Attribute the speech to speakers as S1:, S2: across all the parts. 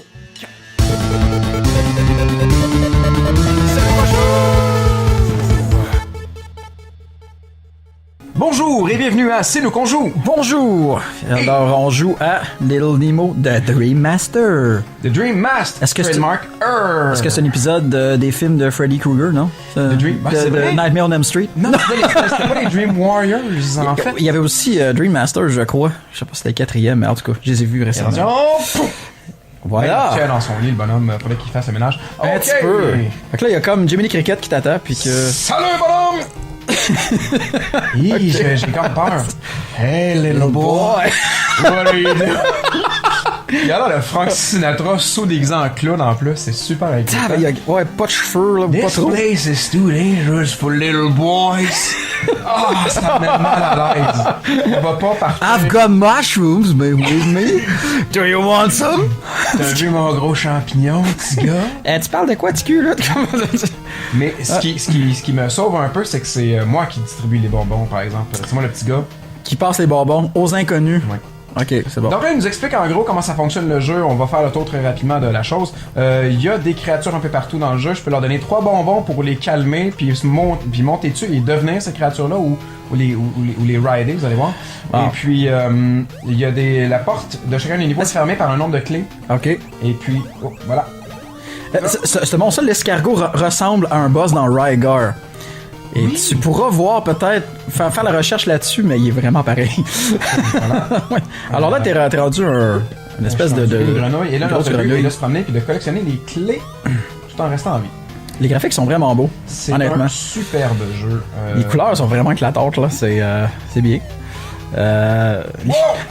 S1: 3, 4. Bonjour et bienvenue à C'est nous qu'on joue.
S2: Bonjour! Alors, on joue à Little Nemo The Dream Master.
S1: The Dream Master.
S2: Est-ce que c'est
S1: trademark
S2: Est-ce que c'est un épisode des films de Freddy Krueger, non?
S1: The Dream... c'est vrai?
S2: Nightmare on Elm Street?
S1: Non, c'était pas les Dream Warriors, en fait.
S2: Il y avait aussi Dream Master, je crois. Je sais pas si c'était le quatrième, mais en tout cas, je les ai vus récemment.
S1: Oh,
S2: Voilà!
S1: il est dans son lit, le bonhomme. Faudrait qu'il fasse le ménage.
S2: Un petit peu. Fait que là, il y a comme Jiminy Cricket qui t'attend, puis que...
S1: Salut, bonhomme! Hi, j'ai comme peur. Hey, little boy. What are you doing? Il y a là le Frank Sinatra sous-déguisé en clown en plus, c'est super agréable.
S2: Ouais, pas de cheveux, là, pas
S1: This
S2: trop.
S1: place is too dangerous for little boys. Ah, ça me met mal à l'aise. On va pas partir.
S2: I've got mushrooms, but with me. Do you want some?
S1: T'as vu mon gros champignon, petit gars?
S2: Tu parles de quoi, TQ, là?
S1: Mais ce qui me sauve un peu, c'est que c'est moi qui distribue les bonbons, par exemple. C'est moi le petit gars.
S2: Qui passe les bonbons aux inconnus.
S1: Ouais.
S2: Ok, c'est bon.
S1: Donc là, il nous explique en gros comment ça fonctionne le jeu. On va faire le tour très rapidement de la chose. Il y a des créatures un peu partout dans le jeu. Je peux leur donner 3 bonbons pour les calmer, puis monter dessus et devenir ces créatures-là ou les rider, vous allez voir.
S2: Ah.
S1: Et puis, il y a la porte de chacun des niveaux est fermée par un nombre de clés.
S2: Ok.
S1: Et puis, oh, voilà.
S2: Ce monstre, l'escargot ressemble à un boss dans Rygar. Et
S1: Oui.
S2: tu pourras voir peut-être, faire la recherche là-dessus, mais il est vraiment pareil.
S1: Voilà.
S2: Ouais. Alors là, t'es rendu une espèce de
S1: grenouille. Et là,
S2: grosse
S1: notre but
S2: grenouille.
S1: est de se promener puis de collectionner les clés tout en restant en vie.
S2: Les graphiques sont vraiment beaux,
S1: C'est
S2: honnêtement.
S1: un superbe jeu.
S2: Les couleurs sont vraiment éclatantes, là. C'est bien.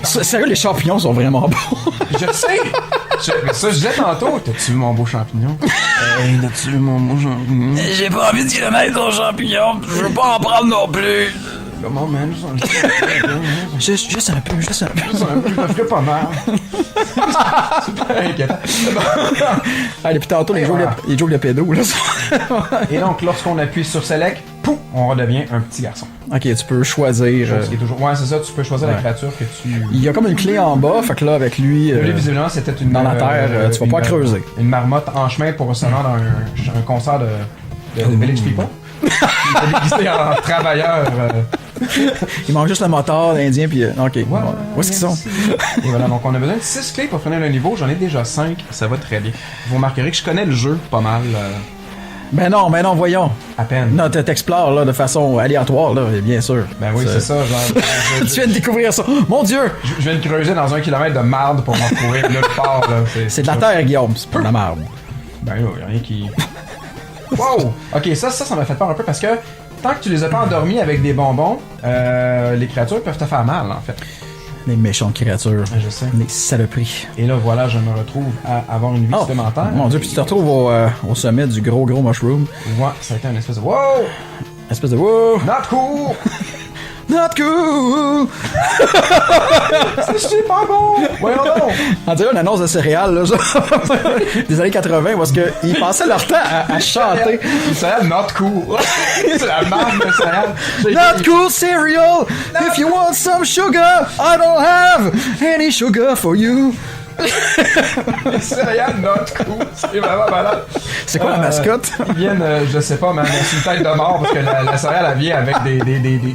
S2: Sérieux, les champignons sont vraiment beaux.
S1: Je sais! Mais ça, je disais tantôt. T'as-tu vu mon beau champignon? Hey, t'as-tu vu mon beau champignon?
S2: J'ai pas envie de kilomètres ton champignon. Je veux pas en prendre non plus.
S1: Comment, man?
S2: Juste un peu.
S1: Je me ferais pas mal. Super inquiétant.
S2: Ah, depuis tantôt, les jokes de pédos, là.
S1: Et donc, lorsqu'on appuie sur Select, pouf, on redevient un petit garçon.
S2: Ok, tu peux choisir.
S1: Chose qui est toujours... Ouais, c'est ça, tu peux choisir la
S2: ouais.
S1: créature que tu...
S2: Il y a comme une clé en bas, fait que là, avec lui.
S1: Lui, visiblement, c'était une...
S2: dans la terre, tu vas pas creuser.
S1: Une marmotte en chemin pour se rendre à un concert de Village People. Il est déguisé en travailleur.
S2: Il manque juste le moteur d'Indien, puis. Ok, bon, où est-ce qu'ils sont?
S1: Et voilà, donc on a besoin de 6 clés pour finir le niveau. J'en ai déjà 5, ça va très bien. Vous remarquerez que je connais le jeu pas mal.
S2: Ben non, voyons.
S1: À peine.
S2: Non, t'explores là de façon aléatoire, là, bien sûr.
S1: Ben oui, c'est ça. Genre,
S2: Tu viens de découvrir ça. Mon Dieu!
S1: je viens de creuser dans 1 kilomètre de marde pour m'en trouver l'autre part. Là.
S2: C'est de la terre, Guillaume, c'est pas de la merde.
S1: Ben là, y'a rien qui... Wow! Ok, ça m'a fait peur un peu parce que tant que tu les as pas endormis avec des bonbons, les créatures peuvent te faire mal, en fait.
S2: Les méchantes créatures.
S1: Je sais.
S2: Les saloperies.
S1: Et là, voilà, je me retrouve à avoir une vie supplémentaire.
S2: Mon Dieu, puis tu te retrouves au sommet du gros mushroom.
S1: Ouais, ça a été une espèce de... Wow!
S2: Espèce de wow!
S1: Not cool!
S2: Not cool!
S1: C'est super bon! Voyons donc!
S2: On dirait une annonce de céréales, là, genre, des années 80, parce qu'ils passaient leur temps à chanter.
S1: Le céréale not cool! C'est la marque de céréales!
S2: Not cool cereal! If you want some sugar, I don't have any sugar for you.
S1: Les céréales not cool! C'est vraiment malade!
S2: C'est quoi la mascotte?
S1: Ils viennent, je sais pas, mais c'est une tête de mort parce que la céréale, elle vient avec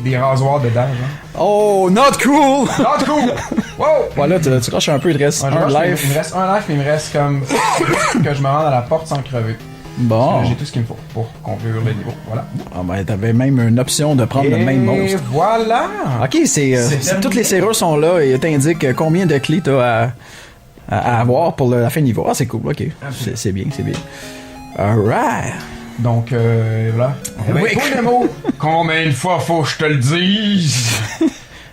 S1: des rasoirs dedans, genre.
S2: Oh, not cool!
S1: Not cool! Wow!
S2: Voilà, tu rushes un peu, il te reste
S1: Ouais,
S2: un life.
S1: Il me reste un life, mais il me reste comme que je me rende à la porte sans crever.
S2: Bon.
S1: J'ai tout ce qu'il me faut pour conclure le niveau. Voilà.
S2: Ah ben, t'avais même une option de prendre le même
S1: Et
S2: monstre.
S1: voilà!
S2: Ok, c'est toutes les serrures sont là et t'indique combien de clés t'as à avoir pour la fin de niveau. Ah, c'est cool, ok. C'est bien, c'est bien. Alright.
S1: Donc, voilà.
S2: Oui.
S1: Toi, Nemo, combien de fois faut que je te le dise?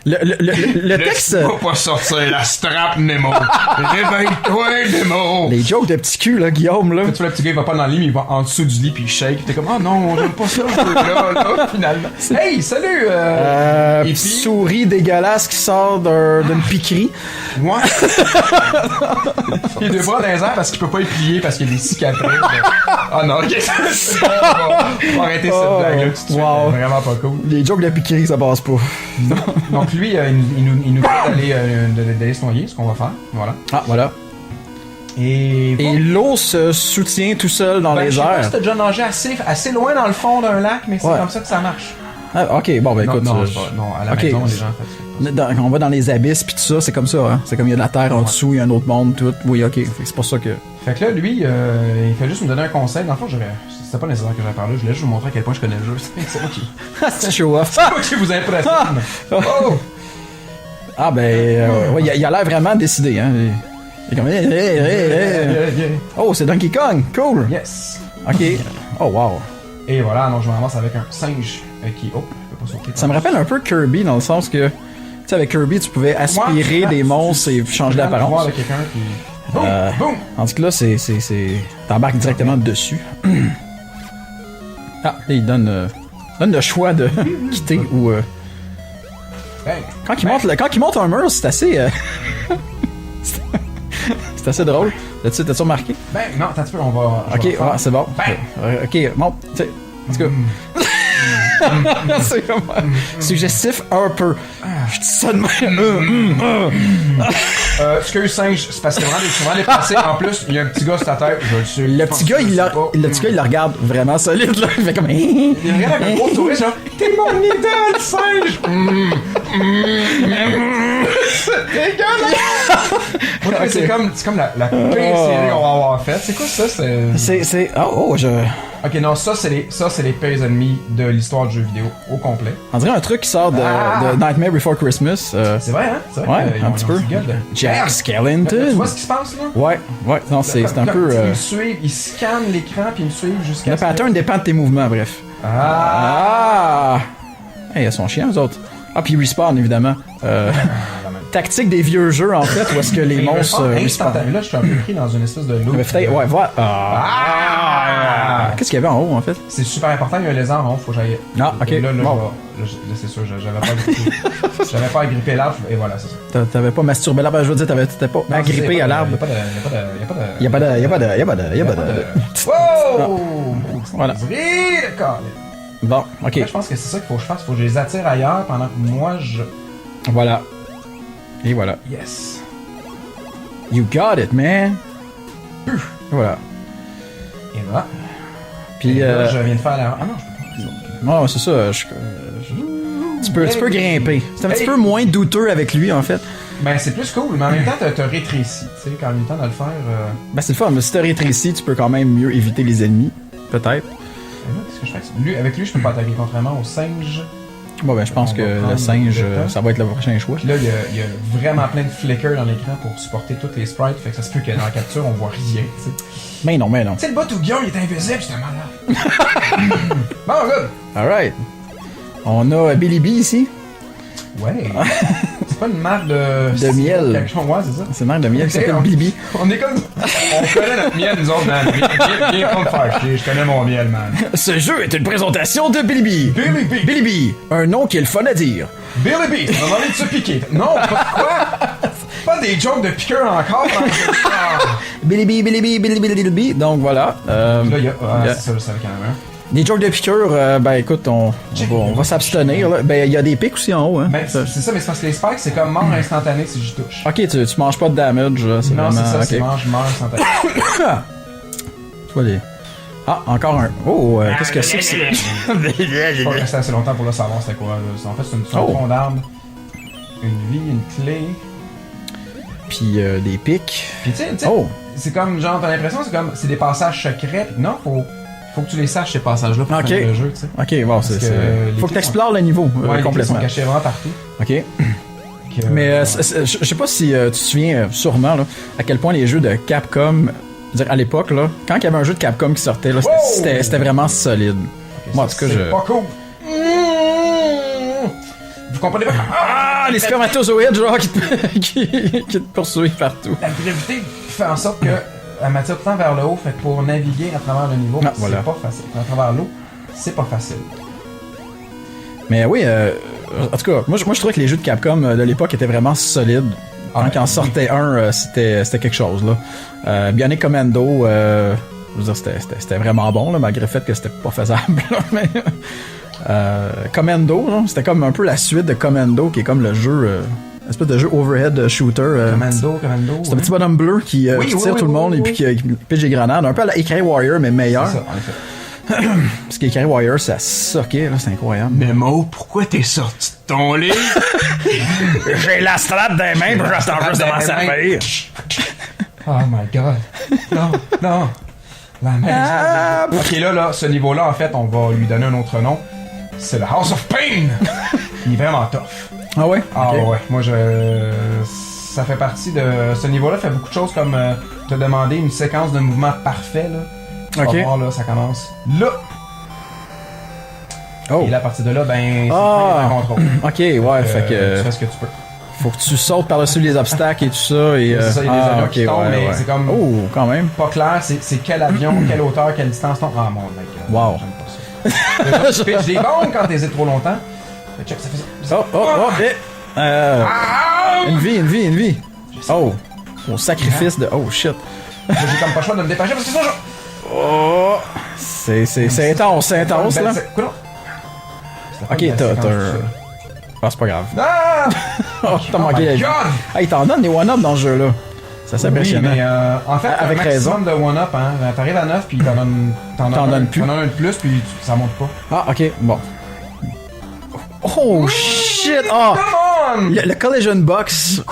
S2: Le texte.
S1: Laisse-moi pas sortir la strap, Nemo. Réveille-toi, Nemo.
S2: Les jokes de petit cul, là, Guillaume, là.
S1: Tu vois, le petit gars, il va pas dans le lit, mais il va en dessous du lit, puis il shake. T'es comme, oh non, j'aime pas ça, là, finalement. Hey, salut! Et puis...
S2: Souris dégueulasse qui sort d'une piquerie.
S1: Ouais. Il a deux bras dans les airs parce qu'il peut pas y plier parce qu'il y a des cicatrices. Ah non, ok. On va arrêter cette blague-là tout de suite.
S2: Wow.
S1: Vraiment pas cool.
S2: Les jokes de piquerie, ça passe pas.
S1: Donc lui, il nous dit d'aller se noyer, ce qu'on va faire. Voilà.
S2: Ah, voilà. Et l'eau se soutient tout seul dans les
S1: Je sais pas
S2: airs.
S1: si t'as déjà nagé assez loin dans le fond d'un lac, mais c'est comme ça que ça marche.
S2: Ah, ok, bon, ben écoute.
S1: Non, à la maison, les gens
S2: on va dans les abysses pis tout ça, c'est comme ça, hein. C'est comme il y a de la terre en dessous, il y a un autre monde, tout. Oui, ok. C'est pour ça que.
S1: Fait que là, lui, il fait juste me donner un conseil. Dans le fond, c'était pas nécessaire que j'en parle. Je voulais juste vous montrer à quel point je connais le jeu. C'est moi qui.
S2: C'est show off.
S1: C'est moi qui vous impressionne. Oh!
S2: Ah, ben, ouais, il a l'air vraiment décidé, hein. Il est comme. Oh, c'est Donkey Kong! Cool!
S1: Yes!
S2: Ok. Oh, wow.
S1: Et voilà, donc je me ramasse avec un singe qui. Oh, je peux pas sauter.
S2: Ça me rappelle un peu Kirby dans le sens que. Tu sais, avec Kirby, tu pouvais aspirer des monstres et changer d'apparence.
S1: Avec quelqu'un qui. Boum! Boum!
S2: En tout cas, là, c'est. T'embarques directement dessus. Ah, là, il donne le choix de quitter ou. Quand il monte un mur, c'est assez. C'est assez drôle. T'as-tu remarqué?
S1: Ben, non, attends un petit peu, on va.
S2: Ok, ouais, c'est bon. Ok, bon, tu sais, en tout cas. C'est comme suggestif un peu. Je dis ça de même.
S1: Excuse singe, c'est parce que c'est vraiment déplacé. En plus, il y a un petit gars sur ta tête. Je le sais.
S2: Le petit gars, il le regarde vraiment solide, là. Il fait comme.
S1: Il regarde avec un gros sourire, genre. T'es mon idole, singe! C'est dégueulasse! Okay. C'est comme la pire série qu'on va avoir faite. C'est quoi ça?
S2: C'est.
S1: Ok, non, ça c'est les pires ennemis de l'histoire du jeu vidéo au complet.
S2: On dirait un truc qui sort de Nightmare Before Christmas.
S1: C'est vrai, hein? C'est vrai
S2: ouais, un petit peu. Jack Skellington.
S1: Tu vois ce qui se passe là?
S2: Ouais, non, c'est un peu.
S1: Ils me suivent, ils scannent l'écran puis ils me suivent jusqu'à.
S2: Le pattern dépend de tes mouvements, bref. Hey, ils sont chiants, eux autres. Ah, puis ils respawn, évidemment. Tactique des vieux jeux, en fait, où est-ce que les monstres respawn.
S1: Là, je suis un peu pris dans une espèce de loop.
S2: Ouais, voilà. Qu'est-ce qu'il y avait en haut, en fait?
S1: C'est super important, il y a un lézard en haut, faut que j'aille.
S2: Ah, ok.
S1: Là, c'est sûr, j'avais pas agrippé l'arbre, et voilà, c'est ça.
S2: T'avais pas masturbé l'arbre, je veux dire, t'étais pas agrippé à l'arbre.
S1: Y a pas de. Wow!
S2: Voilà.
S1: D'accord.
S2: Bon, ok.
S1: Là, je pense que c'est ça qu'il faut que je fasse, faut que je les attire ailleurs pendant que moi je.
S2: Voilà. Et voilà.
S1: Yes.
S2: You got it, man. Voilà.
S1: Et voilà.
S2: Puis
S1: là, je viens de faire la. Ah non, je peux pas.
S2: Non, c'est ça. Tu peux grimper. C'est un petit peu moins douteux avec lui, en fait.
S1: Ben, c'est plus cool, mais en même temps, t'as rétréci. Tu sais, quand il est le temps de le faire.
S2: Ben, c'est le fun, mais si t'as rétréci, tu peux quand même mieux éviter les ennemis. Peut-être.
S1: Ben là, qu'est-ce que je fais? Avec lui, je peux pas attaquer, contrairement au singe.
S2: Bon, ben, je pense que le singe, ça va être le prochain choix.
S1: Puis là, il y a vraiment plein de flickers dans l'écran pour supporter toutes les sprites, fait que ça se peut que dans la capture, on voit rien, tu sais.
S2: Mais non.
S1: Tu sais, le bot où Guillaume, il est invisible, j'étais malade. Bon, good.
S2: Alright. On a Billy B ici.
S1: Ouais. C'est pas une marque de
S2: miel.
S1: Ouais, c'est ça.
S2: C'est une marque de miel qui s'appelle Billy B.
S1: On est comme. On connaît notre miel, nous autres, man. Viens pas me faire chier, je connais mon miel, man.
S2: Ce jeu est une présentation de Billy B.
S1: Billy B.
S2: Billy B. Un nom qui est le fun à dire.
S1: Billy B. On a envie de se piquer. Non, pas quoi? Pas des jokes de piqueur encore.
S2: Billy B. Donc voilà.
S1: Là, il y a. C'est ça, je savais qu'il y en avait un.
S2: Des jokes de piqûre, ben écoute, on va s'abstenir. Là. Ben, il y a des pics aussi en haut. Hein.
S1: Ben, c'est ça, mais c'est parce que les spikes, c'est comme mort instantané si j'y touche.
S2: Ok, tu manges pas de damage. C'est
S1: non,
S2: vraiment...
S1: c'est ça,
S2: okay.
S1: c'est mort instantané.
S2: Tu vois les... Ah, encore un. Oh, qu'est-ce que c'est que c'est?
S1: J'ai pas resté assez longtemps pour le savoir c'était quoi. Là. En fait, c'est une tronc d'arbre, une vie, une clé.
S2: Puis des pics.
S1: Puis tu sais, c'est comme, genre, t'as l'impression c'est des passages secrets. Puis non, faut que tu les saches, ces passages-là, pour faire le jeu, tu sais.
S2: Ok, bon, c'est... Faut que t'explores le niveau, complètement.
S1: Les sont cachés vraiment partout.
S2: Ok. Mais je sais pas si tu te souviens sûrement, là, à quel point les jeux de Capcom, à l'époque, là, quand il y avait un jeu de Capcom qui sortait, là, c'était vraiment solide.
S1: Okay,
S2: moi, en tout cas,
S1: c'est pas cool. Vous comprenez pas?
S2: Les spermatozoïdes, genre, qui te poursuivent partout.
S1: La gravité fait en sorte que elle m'attire tout le temps vers le haut, fait que pour naviguer à travers le niveau, c'est pas facile. À travers l'eau, c'est pas facile.
S2: Mais oui, en tout cas, moi je trouvais que les jeux de Capcom de l'époque étaient vraiment solides. Quand il en sortait un, c'était quelque chose, là. Bionic Commando, je veux dire, c'était vraiment bon, là, malgré le fait que c'était pas faisable. Mais Commando, là, c'était comme un peu la suite de Commando, qui est comme le jeu espèce de jeu overhead shooter.
S1: Commando.
S2: C'est un petit bonhomme bleu qui tire tout le monde et puis qui pitch des grenades. Un peu à la Ikari Warrior, mais meilleur.
S1: C'est ça, en effet.
S2: Parce qu'Ikari Warrior, ça soquait, là, c'est incroyable.
S1: Nemo, pourquoi t'es sorti de ton lit?
S2: J'ai la strap dans les mains, puis j'attends juste de m'en servir.
S1: Oh my god. Non. La maison. Ok, là, ce niveau-là, en fait, on va lui donner un autre nom. C'est le House of Pain. Il est vraiment tough.
S2: Ah ouais?
S1: Ah
S2: Okay.
S1: ouais. Moi, ça fait partie de... Ce niveau-là fait beaucoup de choses comme te demander une séquence de mouvement parfait, là. Tu vas voir, là, ça commence là.
S2: Oh.
S1: Et là, à partir de là, ben, c'est un contrôle.
S2: Ok, ouais, fait que...
S1: Tu fais ce que tu peux.
S2: Faut que tu sautes par-dessus les obstacles et tout ça. Et,
S1: c'est ça, il y a des avions qui tombent, mais c'est comme...
S2: Oh, quand même.
S1: Pas clair, c'est quel avion, quelle hauteur, quelle distance tombe. Ah, mon mec.
S2: Wow.
S1: J'aime pas ça. Tu pitches des bombes quand t'hésites trop longtemps. Check, ça fait ça.
S2: Une vie. Oh, au sacrifice de... Oh, shit.
S1: J'ai comme pas le choix de me dépêcher parce que ça,
S2: Oh, c'est intense, là. Ok, t'as Ah, c'est pas grave.
S1: Ah!
S2: Oh, t'as manqué la vie. Hey, t'en donnes des one-up dans ce jeu-là. Ça c'est impressionnant.
S1: Oui, mais en fait,
S2: avec
S1: un maximum de one-up, hein. T'arrives à 9 puis t'en donnes plus. T'en donnes un de plus puis ça monte pas.
S2: Ah, ok, bon. Oh, shit! Oh! Le Collision Box.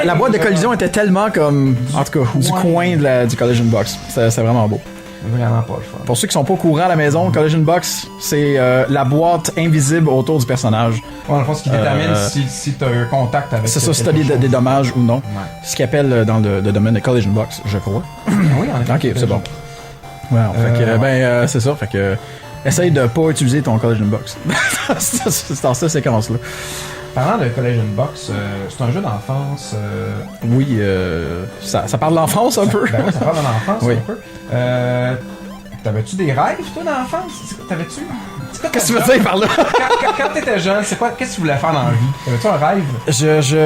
S2: La boîte de collision était tellement comme. En tout cas, du coin du Collision Box. C'est vraiment beau.
S1: Vraiment pas le fun.
S2: Pour ceux qui sont pas au courant à la maison, Collision Box, c'est la boîte invisible autour du personnage.
S1: Ouais, dans le fond, ce qui détermine si t'as un contact avec.
S2: C'est ça, si t'as des dommages ou non.
S1: Ouais.
S2: Ce qu'ils appellent dans le domaine de Collision Box, je crois.
S1: Oui, en effet.
S2: Ok, c'est bon. Ouais, fait que, c'est ça, fait que. Essaye de pas utiliser ton Collision Box. C'est dans cette séquence-là.
S1: Parlant de Collision Box, c'est un jeu d'enfance.
S2: Oui, ça parle de l'enfance un peu.
S1: Ben oui, ça parle de l'enfance
S2: Oui.
S1: un peu. T'avais-tu des rêves, toi, d'enfance? T'avais-tu?
S2: Qu'est-ce que tu veux dire par là?
S1: Quand t'étais jeune, qu'est-ce que tu voulais faire dans la vie? T'avais-tu un rêve?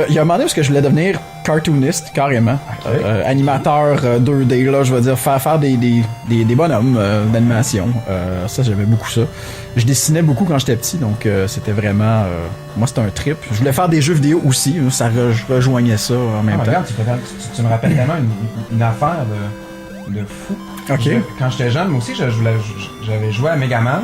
S2: Il y a un moment donné parce que je voulais devenir cartooniste, carrément.
S1: Okay.
S2: Animateur 2D, là, je veux dire, faire des bonhommes d'animation. Ça, j'aimais beaucoup ça. Je dessinais beaucoup quand j'étais petit, donc c'était vraiment... moi, c'était un trip. Je voulais faire des jeux vidéo aussi, ça rejoignait ça en même temps.
S1: Regarde, tu me rappelles tellement une affaire de fou.
S2: Ok.
S1: Quand j'étais jeune, moi aussi, j'avais joué à Megaman.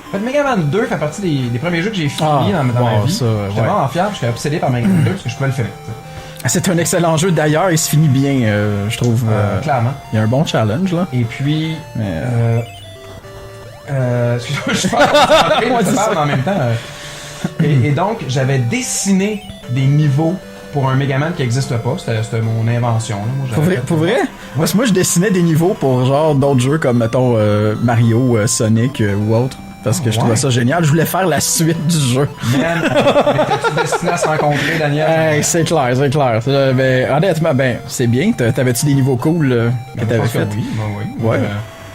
S1: En fait, Megaman 2 fait partie des premiers jeux que j'ai fini dans ma vie. J'étais vraiment fier, j'étais obsédé par Megaman 2 parce que je pouvais le finir.
S2: C'est un excellent jeu d'ailleurs, il se finit bien, je trouve.
S1: Clairement.
S2: Il y a un bon challenge là.
S1: Et puis, excuse-moi, je parle en même temps. Et donc, j'avais dessiné des niveaux pour un Megaman qui n'existe pas. C'était mon invention. Là. Moi,
S2: pour vrai? Parce que moi, je dessinais des niveaux pour genre d'autres jeux comme, mettons, Mario, Sonic ou autre. Parce que je trouvais ça génial. Je voulais faire la suite du jeu.
S1: Man, t'es-tu destiné à se rencontrer, Daniel?
S2: Hey, c'est clair. Ben, honnêtement, c'est bien. T'avais-tu des niveaux cool que t'avais fait?
S1: Oui, oui.
S2: Ouais.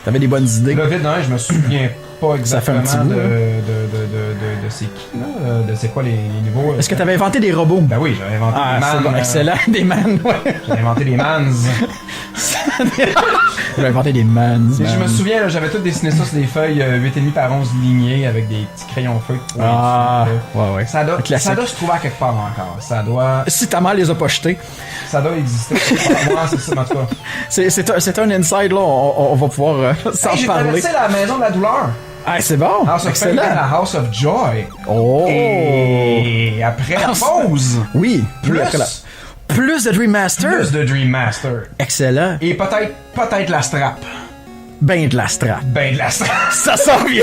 S2: T'avais des bonnes idées.
S1: Là, vite, non, je me souviens pas exactement
S2: ça fait un petit bout,
S1: de c'est qui, là? De c'est quoi les niveaux.
S2: Est-ce que t'avais inventé des robots?
S1: Ben oui, j'avais inventé des mans.
S2: Bon, excellent, des man, ouais.
S1: J'avais inventé des mans.
S2: J'avais inventé des mans.
S1: Et je me souviens, là, j'avais tout dessiné ça sur des feuilles 8,5 par 11 lignées avec des petits crayons feuilles.
S2: Ouais.
S1: Ça doit se trouver à quelque part encore. Ça doit...
S2: Si ta mère les a pas jetés.
S1: Ça doit exister. Moi, c'est ça, en tout cas.
S2: C'est un inside, là. On va pouvoir s'en parler.
S1: J'ai traversé la maison de la douleur.
S2: Ah, c'est bon!
S1: Excellent! La House of Joy!
S2: Oh!
S1: Et après la pause!
S2: Oui! Plus de Dream Master!
S1: Plus de Dream Master!
S2: Excellent!
S1: Et peut-être la strap!
S2: Ben de la strap!
S1: Ben de la strap!
S2: Ça s'en vient!